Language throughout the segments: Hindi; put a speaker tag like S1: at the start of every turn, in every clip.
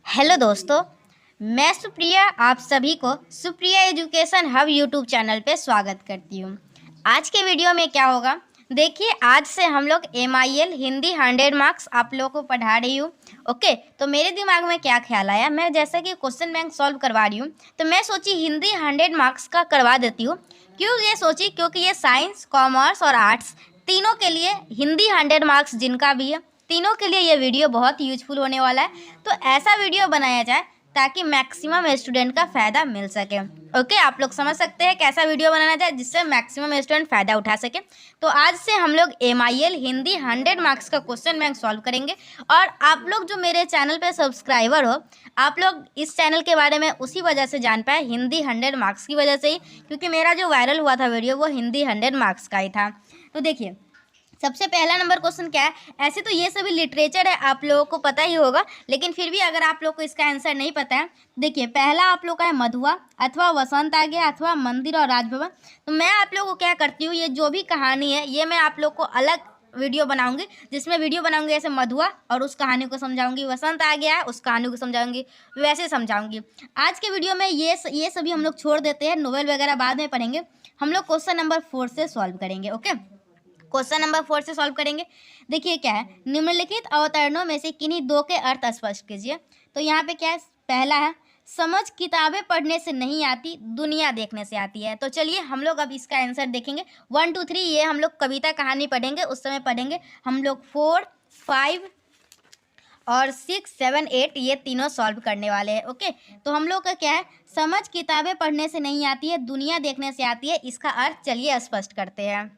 S1: हेलो दोस्तों, मैं सुप्रिया आप सभी को Supriya education hub YouTube channel पे स्वागत करती हूँ। आज के वीडियो में क्या होगा, देखिए आज से हम लोग MIL हिंदी 100 मार्क्स आप लोगों को पढ़ा रही हूँ। ओके, तो मेरे दिमाग में क्या ख्याल आया, मैं जैसा कि क्वेश्चन बैंक सॉल्व करवा रही हूँ तो मैं सोची हिंदी 100 मार्क्स का करवा देती हूँ। क्यों ये सोची, क्योंकि ये साइंस, कॉमर्स और आर्ट्स तीनों के लिए हिंदी 100 मार्क्स जिनका भी है, तीनों के लिए ये वीडियो बहुत यूजफुल होने वाला है। तो ऐसा वीडियो बनाया जाए ताकि मैक्सिमम स्टूडेंट का फ़ायदा मिल सके। ओके, आप लोग समझ सकते हैं कैसा वीडियो बनाना जाए जिससे मैक्सिमम स्टूडेंट फ़ायदा उठा सके। तो आज से हम लोग MIL हिंदी 100 मार्क्स का क्वेश्चन बैंक सॉल्व करेंगे। और आप लोग जो मेरे चैनल पे सब्सक्राइबर हो, आप लोग इस चैनल के बारे में उसी वजह से जान पाए, हिंदी 100 मार्क्स की वजह से ही, क्योंकि मेरा जो वायरल हुआ था वीडियो वो हिंदी 100 मार्क्स का ही था। तो देखिए सबसे पहला नंबर क्वेश्चन क्या है। ऐसे तो ये सभी लिटरेचर है, आप लोगों को पता ही होगा, लेकिन फिर भी अगर आप लोग को इसका आंसर नहीं पता है, देखिए पहला आप लोग का है मधुआ अथवा वसंत आ गया अथवा मंदिर और राजभवन। तो मैं आप लोगों को क्या करती हूँ, ये जो भी कहानी है ये मैं आप लोग को अलग वीडियो बनाऊंगी, जिसमें वीडियो बनाऊंगी ऐसे मधुआ और उस कहानी को समझाऊंगी, वसंत आ गया है उस कहानी को समझाऊंगी, वैसे समझाऊंगी। आज के वीडियो में ये सभी हम लोग छोड़ देते हैं, नोवेल वगैरह बाद में पढ़ेंगे। हम लोग क्वेश्चन नंबर 4 से सॉल्व करेंगे। ओके, क्वेश्चन नंबर 4 से सॉल्व करेंगे। देखिए क्या है, निम्नलिखित अवतरणों में से किन्हीं दो के अर्थ स्पष्ट कीजिए। तो यहाँ पे क्या है, पहला है समझ किताबें पढ़ने से नहीं आती, दुनिया देखने से आती है। तो चलिए हम लोग अब इसका आंसर देखेंगे। 1 2 3 ये हम लोग कविता कहानी पढ़ेंगे, उस समय पढ़ेंगे हम लोग 4 5 और 6 7 8 ये तीनों सॉल्व करने वाले हैं। ओके, तो हम लोग का क्या है, समझ किताबें पढ़ने से नहीं आती है, दुनिया देखने से आती है, इसका अर्थ चलिए स्पष्ट करते हैं।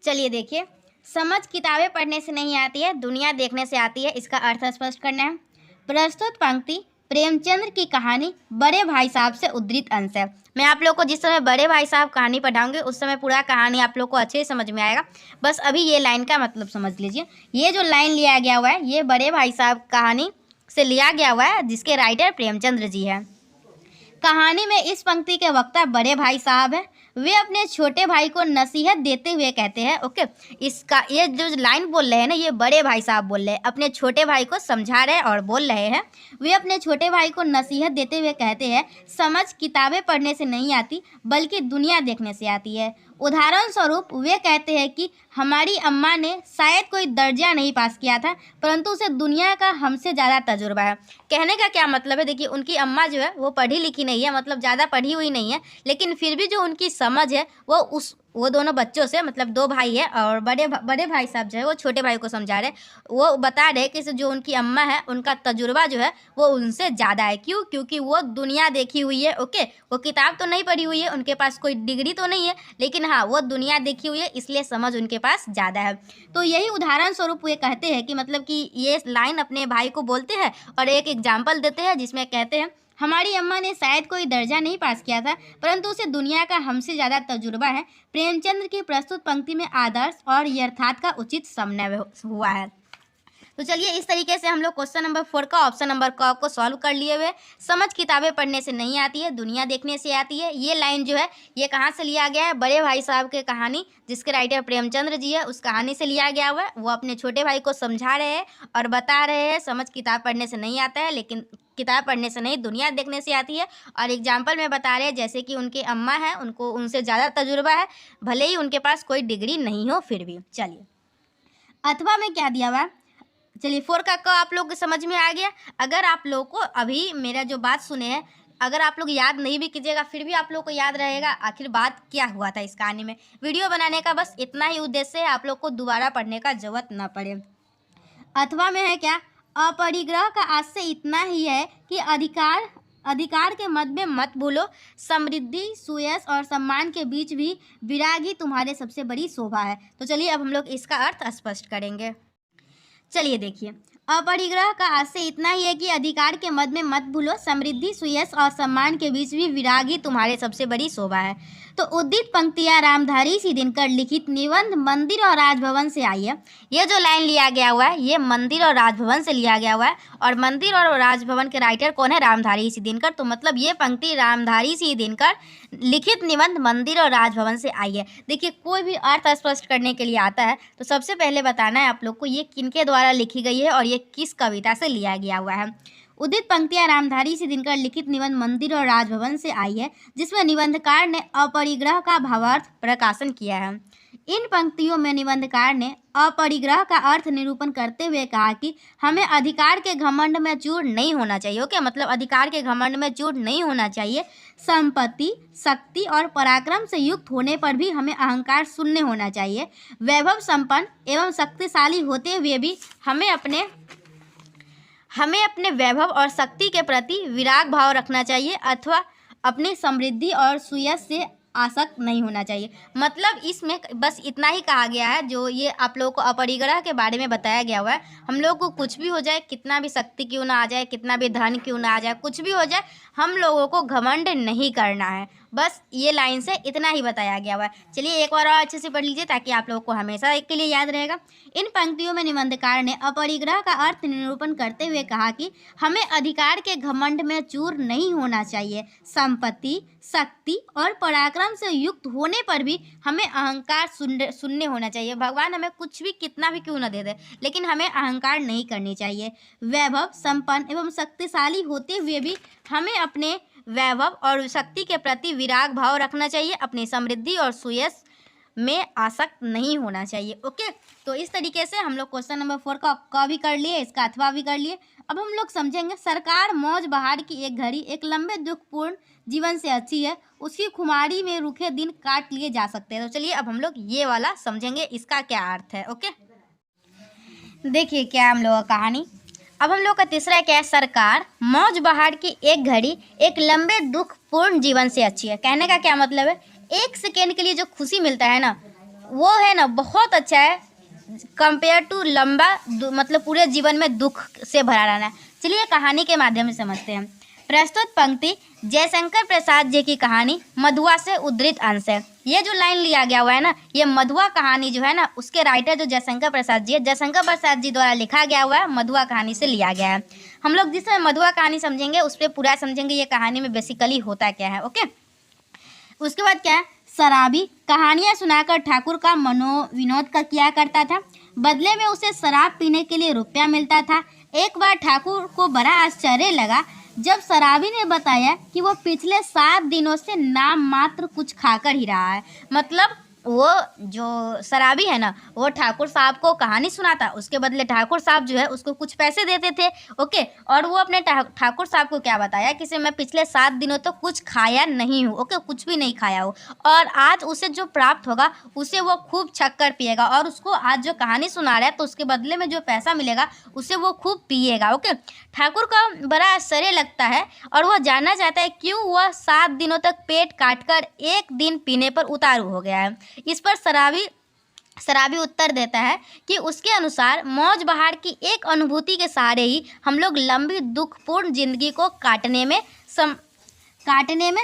S1: चलिए देखिए, समझ किताबें पढ़ने से नहीं आती है, दुनिया देखने से आती है, इसका अर्थ स्पष्ट करना है। प्रस्तुत पंक्ति प्रेमचंद्र की कहानी बड़े भाई साहब से उद्धृत अंश है। मैं आप लोग को जिस समय बड़े भाई साहब कहानी पढ़ाऊंगी उस समय पूरा कहानी आप लोग को अच्छे से समझ में आएगा। बस अभी ये लाइन का मतलब समझ लीजिए। ये जो लाइन लिया गया हुआ है ये बड़े भाई साहब कहानी से लिया गया हुआ है, जिसके राइटर प्रेमचंद्र जी हैं। कहानी में इस पंक्ति के वक्ता बड़े भाई साहब हैं। वे अपने छोटे भाई को नसीहत देते हुए कहते हैं, ओके, इसका ये जो लाइन बोल रहे हैं ना, ये बड़े भाई साहब बोल रहे हैं, अपने छोटे भाई को समझा रहे हैं और बोल रहे हैं। वे अपने छोटे भाई को नसीहत देते हुए कहते हैं, समझ किताबें पढ़ने से नहीं आती बल्कि दुनिया देखने से आती है। उदाहरण स्वरूप वे कहते हैं कि हमारी अम्मा ने शायद कोई दर्जा नहीं पास किया था, परंतु उसे दुनिया का हमसे ज़्यादा तजुर्बा है। कहने का क्या मतलब है, देखिए उनकी अम्मा जो है वो पढ़ी लिखी नहीं है, मतलब ज़्यादा पढ़ी हुई नहीं है, लेकिन फिर भी जो उनकी समझ है वो दोनों बच्चों से, मतलब दो भाई है और बड़े भाई साहब जो है वो छोटे भाई को समझा रहे, वो बता रहे कि जो उनकी अम्मा है उनका तजुर्बा जो है वो उनसे ज़्यादा है। क्यों? क्योंकि वो दुनिया देखी हुई है। ओके, वो किताब तो नहीं पढ़ी हुई है, उनके पास कोई डिग्री तो नहीं है, लेकिन हाँ वो दुनिया देखी हुई है, इसलिए समझ उनके पास ज़्यादा है। तो यही उदाहरण स्वरूप ये कहते हैं कि मतलब कि ये लाइन अपने भाई को बोलते हैं और एक एग्जाम्पल देते हैं जिसमें कहते हैं, हमारी अम्मा ने शायद कोई दर्जा नहीं पास किया था, परंतु उसे दुनिया का हमसे ज़्यादा तजुर्बा है। प्रेमचंद्र की प्रस्तुत पंक्ति में आदर्श और यथार्थ का उचित समन्वय हुआ है। तो चलिए इस तरीके से हम लोग क्वेश्चन नंबर 4 का ऑप्शन नंबर क को सॉल्व कर लिए हुए। समझ किताबें पढ़ने से नहीं आती है, दुनिया देखने से आती है, ये लाइन जो है ये कहाँ से लिया गया है, बड़े भाई साहब के कहानी जिसके राइटर प्रेमचंद्र जी है उस कहानी से लिया गया हुआ है। वो अपने छोटे भाई को समझा रहे हैं और बता रहे हैं, समझ किताब पढ़ने से नहीं आता है, लेकिन किताब पढ़ने से नहीं दुनिया देखने से आती है। और एग्जाम्पल में बता रहे हैं जैसे कि उनकी अम्मा है, उनको उनसे ज़्यादा तजुर्बा है, भले ही उनके पास कोई डिग्री नहीं हो फिर भी। चलिए अथवा में क्या दिया हुआ है, चलिए 4 का आप लोग समझ में आ गया। अगर आप लोग को अभी मेरा जो बात सुने हैं, अगर आप लोग याद नहीं भी कीजिएगा फिर भी आप लोग को याद रहेगा आखिर बात क्या हुआ था इस कहानी में। वीडियो बनाने का बस इतना ही उद्देश्य है, आप लोग को दोबारा पढ़ने का जरूरत ना पड़े। अथवा में है क्या, अपरिग्रह का आशय इतना ही है कि अधिकार के मत में मत भूलो, समृद्धि सुयश और सम्मान के बीच भी विराग ही तुम्हारे सबसे बड़ी शोभा है। तो चलिए अब हम लोग इसका अर्थ स्पष्ट करेंगे। चलिए देखिए, अपरिग्रह का आशय इतना ही है कि अधिकार के मद में मत भूलो, समृद्धि सुयश और सम्मान के बीच भी विराग ही तुम्हारे सबसे बड़ी शोभा है। तो उद्धृत पंक्तियां रामधारी सी दिनकर लिखित निबंध मंदिर और राजभवन से आई है। ये जो लाइन लिया गया हुआ है ये मंदिर और राजभवन से लिया गया हुआ है, और मंदिर और राजभवन के राइटर कौन है, रामधारी सी दिनकर। तो मतलब ये पंक्ति रामधारी सी दिनकर लिखित निबंध मंदिर और राजभवन से आई है। देखिए कोई भी अर्थ स्पष्ट करने के लिए आता है तो सबसे पहले बताना है आप लोग को ये किनके द्वारा लिखी गई है और ये किस कविता से लिया गया हुआ है। उदित पंक्तियां रामधारी सिंह दिनकर लिखित निबंध मंदिर और राजभवन से आई है, जिसमें निबंधकार ने अपरिग्रह का भावार्थ प्रकाशन किया है। इन पंक्तियों में निबंधकार ने अपरिग्रह का अर्थ निरूपण करते हुए कहा कि हमें अधिकार के घमंड में चूर नहीं होना चाहिए। ओके, मतलब अधिकार के घमंड में चूर नहीं होना चाहिए। संपत्ति, शक्ति और पराक्रम से युक्त होने पर भी हमें अहंकार शून्य होना चाहिए। वैभव संपन्न एवं शक्तिशाली होते हुए भी हमें अपने वैभव और शक्ति के प्रति विराग भाव रखना चाहिए अथवा अपनी समृद्धि और सुयश से आसक्त नहीं होना चाहिए। मतलब इसमें बस इतना ही कहा गया है, जो ये आप लोगों को अपरिग्रह के बारे में बताया गया हुआ है। हम लोग को कुछ भी हो जाए, कितना भी शक्ति क्यों ना आ जाए, कितना भी धन क्यों ना आ जाए, कुछ भी हो जाए, हम लोगों को घमंड नहीं करना है। बस ये लाइन से इतना ही बताया गया हुआ है। चलिए एक बार और अच्छे से पढ़ लीजिए ताकि आप लोगों को हमेशा एक के लिए याद रहेगा। इन पंक्तियों में निबंधकार ने अपरिग्रह का अर्थ निरूपण करते हुए कहा कि हमें अधिकार के घमंड में चूर नहीं होना चाहिए। संपत्ति, शक्ति और पराक्रम से युक्त होने पर भी हमें अहंकार शून्य होना चाहिए। भगवान हमें कुछ भी कितना भी क्यों न दे दे, लेकिन हमें अहंकार नहीं करनी चाहिए। वैभव, संपन्न एवं शक्तिशाली होते हुए भी हमें अपने वैभव और शक्ति के प्रति विराग भाव रखना चाहिए। अपनी समृद्धि और सुयश में आसक्त नहीं होना चाहिए। ओके, तो इस तरीके से हम लोग क्वेश्चन नंबर 4 का क भी कर लिए, इसका अथवा भी कर लिए। अब हम लोग समझेंगे सरकार मौज बहार की एक घड़ी एक लंबे दुखपूर्ण जीवन से अच्छी है, उसकी खुमारी में रूखे दिन काट लिए जा सकते हैं। तो चलिए अब हम लोग ये वाला समझेंगे, इसका क्या अर्थ है। ओके, देखिए क्या हम लोग का कहानी। अब हम लोग का तीसरा क्या है, सरकार मौज बहार की एक घड़ी एक लंबे दुखपूर्ण जीवन से अच्छी है। कहने का क्या मतलब है, एक सेकेंड के लिए जो खुशी मिलता है ना, वो है ना बहुत अच्छा है कंपेयर टू लंबा मतलब पूरे जीवन में दुख से भरा रहना है। चलिए कहानी के माध्यम से समझते हैं। प्रस्तुत पंक्ति जयशंकर प्रसाद जी की कहानी मधुआ से उद्धृत अंश है। ये जो लाइन लिया गया हुआ है ना, ये मधुआ कहानी जो है ना, उसके राइटर जो जयशंकर प्रसाद जी है, जयशंकर प्रसाद जी द्वारा लिखा गया हुआ है, मधुआ कहानी से लिया गया है। हम लोग जिस समय मधुआ कहानी समझेंगे उस पर पूरा समझेंगे ये कहानी में बेसिकली होता क्या है। ओके, उसके बाद क्या है, शराबी कहानियाँ सुनाकर ठाकुर का मनोविनोद का किया करता था। बदले में उसे शराब पीने के लिए रुपया मिलता था। एक बार ठाकुर को बड़ा आश्चर्य लगा जब शराबी ने बताया कि वो पिछले 7 दिनों से नाम मात्र कुछ खाकर ही रहा है। मतलब वो जो शराबी है ना, वो ठाकुर साहब को कहानी सुनाता, उसके बदले ठाकुर साहब जो है उसको कुछ पैसे देते थे। ओके, और वो अपने ठाकुर साहब को क्या बताया कि मैं पिछले 7 दिनों तो कुछ खाया नहीं हूँ। ओके, कुछ भी नहीं खाया हो, और आज उसे जो प्राप्त होगा उसे वो खूब छक्कर पिएगा, और उसको आज जो कहानी सुना रहा है तो उसके बदले में जो पैसा मिलेगा उसे वो खूब पिएगा। ओके, ठाकुर को बड़ा आश्चर्य लगता है और वह जानना चाहता है क्यों वह 7 दिनों तक पेट काटकर एक दिन पीने पर उतारू हो गया है। इस पर शराबी उत्तर देता है कि उसके अनुसार मौज बहार की एक अनुभूति के सहारे ही हम लोग लंबी दुखपूर्ण जिंदगी को काटने में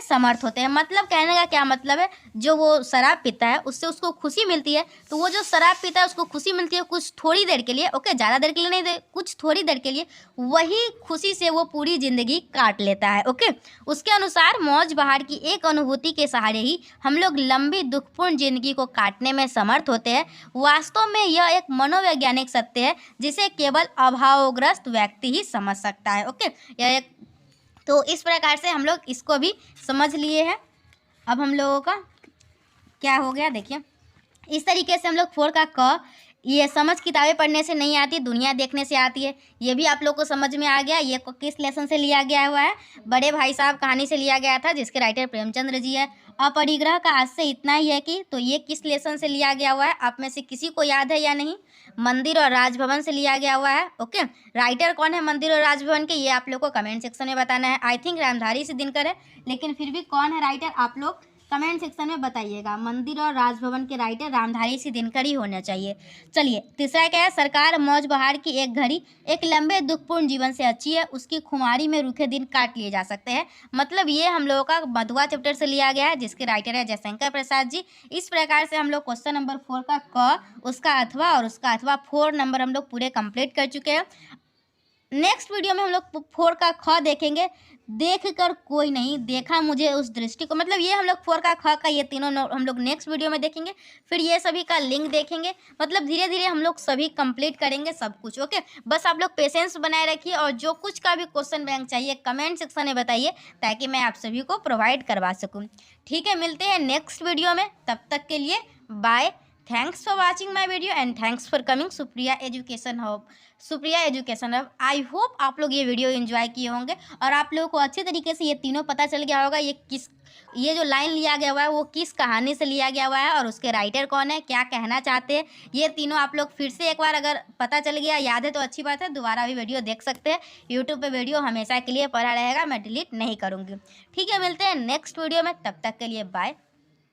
S1: समर्थ होते हैं। मतलब कहने का क्या मतलब है, जो वो शराब पीता है उससे उसको खुशी मिलती है, तो वो जो शराब पीता है उसको खुशी मिलती है कुछ थोड़ी देर के लिए। ओके, ज़्यादा देर के लिए नहीं, कुछ थोड़ी देर के लिए, वही खुशी से वो पूरी ज़िंदगी काट लेता है। ओके, उसके अनुसार मौज बहार की एक अनुभूति के सहारे ही हम लोग लंबी दुखपूर्ण जिंदगी को काटने में समर्थ होते हैं। वास्तव में यह एक मनोवैज्ञानिक सत्य है जिसे केवल अभावग्रस्त व्यक्ति ही समझ सकता है। ओके, यह एक, तो इस प्रकार से हम लोग इसको भी समझ लिए हैं। अब हम लोगों का क्या हो गया, देखिए इस तरीके से हम लोग 4 का क, ये समझ किताबें पढ़ने से नहीं आती, दुनिया देखने से आती है। ये भी आप लोग को समझ में आ गया। ये किस लेसन से लिया गया हुआ है, बड़े भाई साहब कहानी से लिया गया था, जिसके राइटर प्रेमचंद्र जी है। अपरिग्रह का आज से इतना ही है कि, तो ये किस लेसन से लिया गया हुआ है, आप में से किसी को याद है या नहीं? मंदिर और राजभवन से लिया गया हुआ है। ओके, राइटर कौन है मंदिर और राजभवन के, ये आप लोग को कमेंट सेक्शन में बताना है। आई थिंक रामधारी सिंह दिनकर है, लेकिन फिर भी कौन है राइटर आप लोग कमेंट सेक्शन में बताइएगा। मंदिर और राजभवन के राइटर रामधारी सिंह दिनकर ही होना चाहिए। चलिए तीसरा क्या है, सरकार मौज बहार की एक घड़ी एक लंबे दुखपूर्ण जीवन से अच्छी है, उसकी खुमारी में रूखे दिन काट लिए जा सकते हैं। मतलब ये हम लोगों का मधुआ चैप्टर से लिया गया है, जिसके राइटर है जयशंकर प्रसाद जी। इस प्रकार से हम लोग क्वेश्चन नंबर 4 का क, उसका अथवा और उसका अथवा 4 नंबर हम लोग पूरे कंप्लीट कर चुके हैं। नेक्स्ट वीडियो में हम लोग 4 का ख देखेंगे। देखकर कोई नहीं देखा मुझे उस दृष्टि को, मतलब ये हम लोग 4 का ख का ये तीनों हम लोग नेक्स्ट वीडियो में देखेंगे। फिर ये सभी का लिंक देखेंगे, मतलब धीरे धीरे हम लोग सभी कंप्लीट करेंगे सब कुछ। ओके, बस आप लोग पेशेंस बनाए रखिए और जो कुछ का भी क्वेश्चन बैंक चाहिए कमेंट सेक्शन में बताइए, ताकि मैं आप सभी को प्रोवाइड करवा सकूँ। ठीक है, मिलते हैं नेक्स्ट वीडियो में, तब तक के लिए bye. Thanks for watching my video and thanks for coming Supriya education hub. Supriya education hub, I hope आप लोग ये वीडियो एंजॉय किए होंगे और आप लोगों को अच्छे तरीके से ये तीनों पता चल गया होगा ये जो लाइन लिया गया हुआ है वो किस कहानी से लिया गया हुआ है और उसके राइटर कौन है, क्या कहना चाहते हैं। ये तीनों आप लोग फिर से एक बार अगर पता चल गया, याद है तो अच्छी बात है, दोबारा भी वीडियो देख सकते हैं। यूट्यूब पे वीडियो हमेशा के लिए पड़ा रहेगा, मैं डिलीट नहीं करूँगी। ठीक है, मिलते हैं नेक्स्ट वीडियो में, तब तक के लिए बाय।